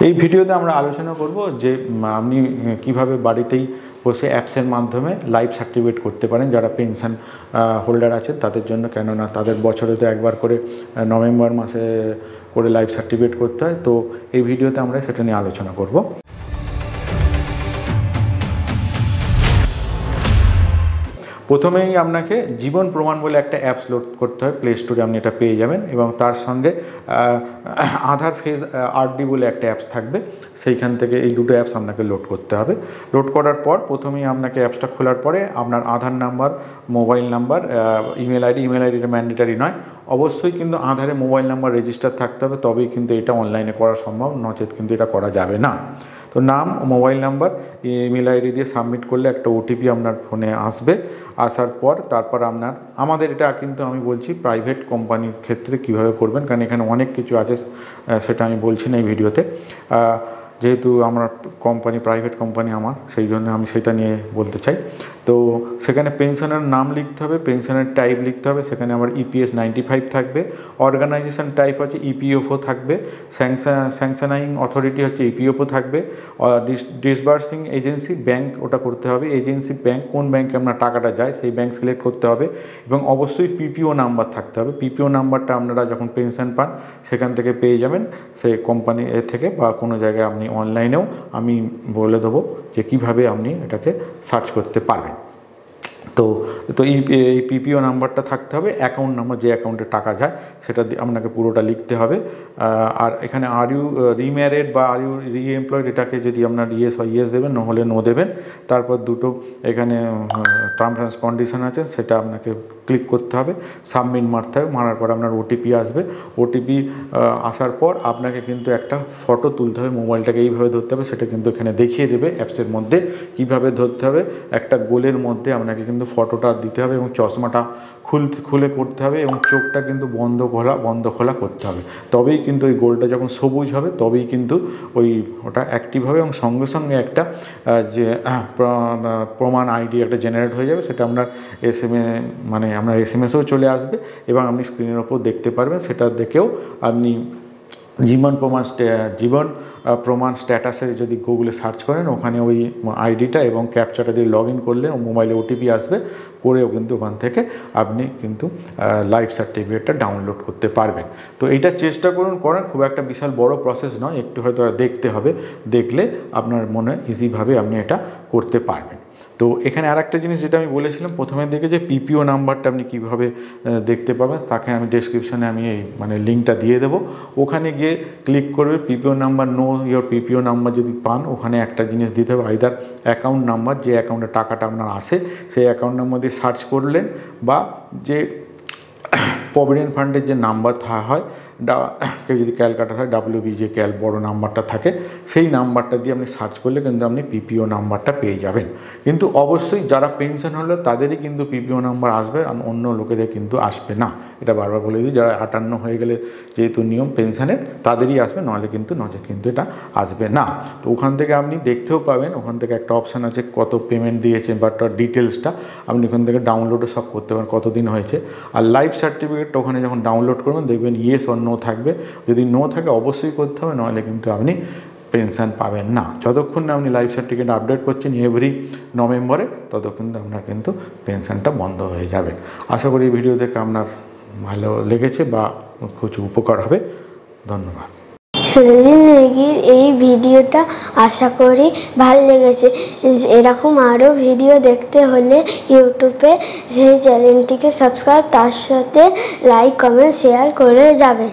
এই ভিডিওতে আমরা আলোচনা করব যে আপনি কিভাবে বাড়িতেই বসে অ্যাপসের মাধ্যমে লাইফ সার্টিফিকেট করতে পারেন যারা পেনশন হোল্ডার আছেন তাদের জন্য। কেননা তাদের বছরে তো একবার করে নভেম্বর মাসে করে লাইফ সার্টিফিকেট করতে হয়। তো এই ভিডিওতে আমরা সেটা নিয়ে আলোচনা করব। প্রথমেই আপনাকে জীবন প্রমাণ বলে একটা অ্যাপস লোড করতে হয়, প্লে স্টোরে আপনি এটা পেয়ে যাবেন, এবং তার সঙ্গে আধার ফেজ আরডি বলে একটা অ্যাপস থাকবে, সেইখান থেকে এই দুটো অ্যাপস আপনাকে লোড করতে হবে। লোড করার পর প্রথমেই আপনাকে অ্যাপসটা খোলার পরে আপনার আধার নাম্বার, মোবাইল নাম্বার, ইমেল আইডিটা ম্যান্ডেটারি নয়, অবশ্যই কিন্তু আধারে মোবাইল নাম্বার রেজিস্টার থাকতে হবে, তবেই কিন্তু এটা অনলাইনে করা সম্ভব, নচেত কিন্তু এটা করা যাবে না। তো নাম, মোবাইল নাম্বার, ইমেল আইডি দিয়ে সাবমিট করলে একটা ওটিপি আপনার ফোনে আসবে। আসার পর তারপর আমাদের এটা কিন্তু আমি বলছি প্রাইভেট কোম্পানির ক্ষেত্রে কিভাবে করবেন, কারণ এখানে অনেক কিছু আছে, সেটা আমি বলছি না এই ভিডিওতে। যেহেতু আমার কোম্পানি প্রাইভেট কোম্পানি আমার, সেই জন্য আমি সেটা নিয়ে বলতে চাই। তো সেখানে পেনশনের নাম লিখতে হবে, পেনশনের টাইপ লিখতে হবে, সেখানে আমার EPS 95 থাকবে, অর্গানাইজেশন টাইপ হচ্ছে EPFO থাকবে, স্যাংশনাইং অথরিটি হচ্ছে EPFO থাকবে, ডিসবার্সিং এজেন্সি ব্যাংক ওটা করতে হবে, এজেন্সি ব্যাংক কোন ব্যাংকে আপনার টাকাটা যায় সেই ব্যাংক সিলেক্ট করতে হবে, এবং অবশ্যই PPO নাম্বার থাকতে হবে। PPO নাম্বারটা আপনারা যখন পেনশন পান সেখান থেকে পেয়ে যাবেন, সেই কোম্পানি থেকে বা কোনো জায়গায় আপনি অনলাইনেও আমি বলে দেবো যে কীভাবে আপনি এটাকে সার্চ করতে পারবেন। তো এই PPO নাম্বারটা থাকতে হবে, অ্যাকাউন্ট নাম্বার, যে অ্যাকাউন্টে টাকা যায় সেটা আপনাকে পুরোটা লিখতে হবে। আর এখানে আর ইউ রিম্যারিড বা আর ইউ রিএমপ্লয়েড, এটাকে যদি আপনার ইয়েস হয় ইয়েস দেবেন, নহলে নো দেবেন। তারপর দুটো এখানে টার্মস অ্যান্ড কন্ডিশন আছে, সেটা আপনাকে ক্লিক করতে হবে, সাবমিট মারতে হবে। মারার পর আপনার ওটিপি আসবে। ওটিপি আসার পর আপনাকে কিন্তু একটা ফটো তুলতে হবে, মোবাইলটাকে এইভাবে ধরতে হবে, সেটা কিন্তু এখানে দেখিয়ে দেবে অ্যাপসের মধ্যে কীভাবে ধরতে হবে। একটা গোলের মধ্যে আপনাকে কিন্তু ফটোটা দিতে হবে, এবং চশমাটা খুলে করতে হবে, এবং চোখটা কিন্তু বন্ধ খোলা করতে হবে। তবেই কিন্তু ওই গোলটা যখন সবুজ হবে তবেই কিন্তু ওটা অ্যাক্টিভ হবে, এবং সঙ্গে সঙ্গে একটা যে প্রমাণ আইডি একটা জেনারেট হয়ে যাবে, সেটা আপনার আপনার SMS-এও চলে আসবে, এবং আপনি স্ক্রিনের ওপর দেখতে পারবেন। সেটা দেখেও আপনি জীবন প্রমাণ স্ট্যাটাসে যদি গুগলে সার্চ করেন, ওখানে ওই আইডিটা এবং ক্যাপচাটা দিয়ে লগ ইন করলে মোবাইলে ওটিপি আসবে, করেও কিন্তু ওখান থেকে আপনি কিন্তু লাইফ সার্টিফিকেটটা ডাউনলোড করতে পারবেন। তো এইটা চেষ্টা করেন, খুব একটা বিশাল বড় প্রসেস নয়, একটু হয়তো দেখতে হবে, দেখলে আপনার মনে ইজিভাবে আপনি এটা করতে পারবেন। তো এখানে আর একটা জিনিস যেটা আমি বলেছিলাম প্রথমের দিকে, যে PPO নাম্বারটা আপনি কীভাবে দেখতে পাবেন, তাকে আমি ডেসক্রিপশানে আমি লিঙ্কটা দিয়ে দেবো। ওখানে গিয়ে ক্লিক করবে, PPO number, know your PPO number যদি পান, ওখানে একটা জিনিস দিতে হবে, আইদার অ্যাকাউন্ট নাম্বার, যে অ্যাকাউন্টে টাকাটা আপনার আসে সেই অ্যাকাউন্ট নাম্বার দিয়ে সার্চ করলেন, বা যে প্রভিডেন্ট ফান্ডের যে নাম্বার হয়, কেউ যদি ক্যালকাটা থাকে WBJCal বড় নাম্বারটা থাকে, সেই নাম্বারটা দিয়ে আপনি সার্চ করলে কিন্তু আপনি PPO নাম্বারটা পেয়ে যাবেন। কিন্তু অবশ্যই যারা পেনশন হলো তাদেরই কিন্তু PPO নাম্বার আসবে, আর অন্য লোকেদের কিন্তু আসবে না, এটা বারবার বলে দিই। যারা 58 হয়ে গেলে যেহেতু নিয়ম পেনশনের, তাদেরই আসবে, নচেত কিন্তু এটা আসবে না। তো ওখান থেকে আপনি দেখতেও পাবেন, ওখান থেকে একটা অপশান আছে কত পেমেন্ট দিয়েছে বা তার ডিটেলসটা আপনি ওখান থেকে ডাউনলোডও সব করতে পারেন, কতদিন হয়েছে। আর লাইফ সার্টিফিকেটটা ওখানে যখন ডাউনলোড করবেন দেখবেন ইয়েস অর নো থাকবে, যদি নো থাকে অবশ্যই করতে হবে, নাহলে কিন্তু আপনি পেনশন পাবেন না। যতক্ষণ না আপনি লাইফ সার্টিফিকেট আপডেট করছেন এভরি নভেম্বরে, ততক্ষণ আপনার কিন্তু পেনশনটা বন্ধ হয়ে যাবে। আশা করি এই ভিডিও থেকে আপনার ভালো লেগেছে বা কিছু উপকার হবে। ধন্যবাদ। সুরজিৎ নেগির এই ভিডিওটা আশা করি ভালো লেগেছে। এরকম আরও ভিডিও দেখতে হলে ইউটিউবে সেই চ্যানেলটিকে সাবস্ক্রাইব, তার সাথে লাইক, কমেন্ট, শেয়ার করে যাবেন।